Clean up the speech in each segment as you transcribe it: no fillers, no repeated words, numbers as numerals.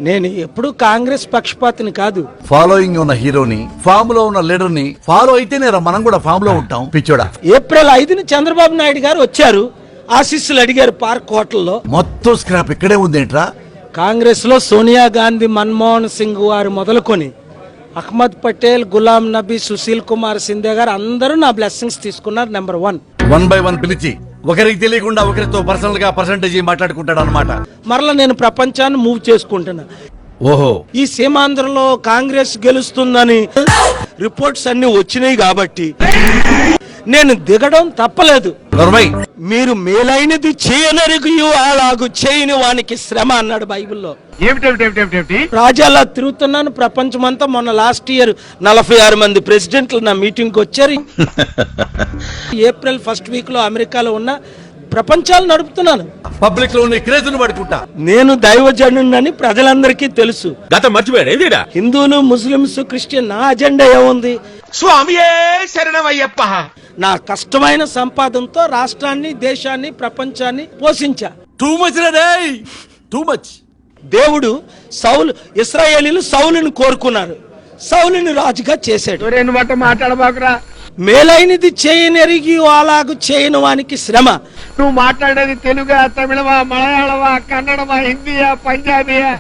నేను ఎప్పుడు కాంగ్రెస్ పక్షపాతిని కాదు. ఫాలోయింగ్ ఉన్న హీరోని, ఫామ్ లో ఉన్న లీడర్ ని ఫాలో అయితేనే మనం కూడా ఫామ్ లో ఉంటాం. పిచ్చోడా, ఏప్రిల్ 5ని చంద్రబాబు నాయుడు గారు వచ్చారు, ఆశీస్సులు అడిగారు పార్క్ హోటల్లో. మొత్తం స్క్రాప్ ఇక్కడే ఉందేంట్రా? కాంగ్రెస్ లో సోనియా గాంధీ, మన్మోహన్ సింగ్ వారు మొదలుకొని అహ్మద్ పటేల్, గులాం నబీ, సుశీల్ కుమార్ సింధే గారు అందరూ నా బ్లెస్సింగ్స్ తీసుకున్నారు. నెంబర్ 1. 1 by 1 పిలిచి ఒకరికి తెలియకుండా ఒకరితో పర్సనల్ గా పర్సంటేజ్ మాట్లాడుకుంటాడు అనమాట. మరలా నేను ప్రపంచాన్ని మూవ్ చేసుకుంటున్నా. ఓహో, ఈ సీమాంధ్రలో కాంగ్రెస్ గెలుస్తుందని రిపోర్ట్స్ అన్ని వచ్చినాయి కాబట్టి నేను దిగడం తప్పలేదు. మీరు మేలైనది చేయనరిగియు అలాగు చేయని వానికి శ్రమ అన్నాడు బైబిల్లో. రాజాలా తిరుగుతున్నాను ప్రపంచమంతా. మొన్న లాస్ట్ ఇయర్ 46 మంది ప్రెసిడెంట్లు నా మీటింగ్ వచ్చారు. ఏప్రిల్ 1st వీక్ లో అమెరికాలో ఉన్న ప్రపంచాలు నడుపుతున్నాను. పబ్లిక్ లో క్రేజ్ను పడుకుంటా. నేను దైవజనుడని ప్రజలందరికీ తెలుసు. గతం మర్చిపోయాడు. హిందువులు, ముస్లింస్, క్రిస్టియన్, నా అజెండా ఏముంది? స్వామియే శరణమయ్యప్ప. నా కష్టమైన సంపాదనతో రాష్ట్రాన్ని, దేశాన్ని, ప్రపంచాన్ని పోషించా. Too much. దేవుడు ఇశ్రాయేలీలు సౌలుని కోరుకున్నారు, సౌలుని రాజుగా చేశాడు. మాట్లాడబాకురా. మేలైనది చేయనెరిగి అలాగు చేయని వానికి శ్రమ. నువ్వు మాట్లాడేది తెలుగా, తమిళమా, మలయాళమా, కన్నడమా, హిందీయా, పంజాబీయా?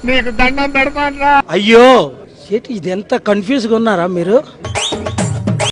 నీకు దండం పెడతాను రా. అయ్యో, ఇది ఎంత కన్ఫ్యూజ్ గా ఉన్నారా మీరు?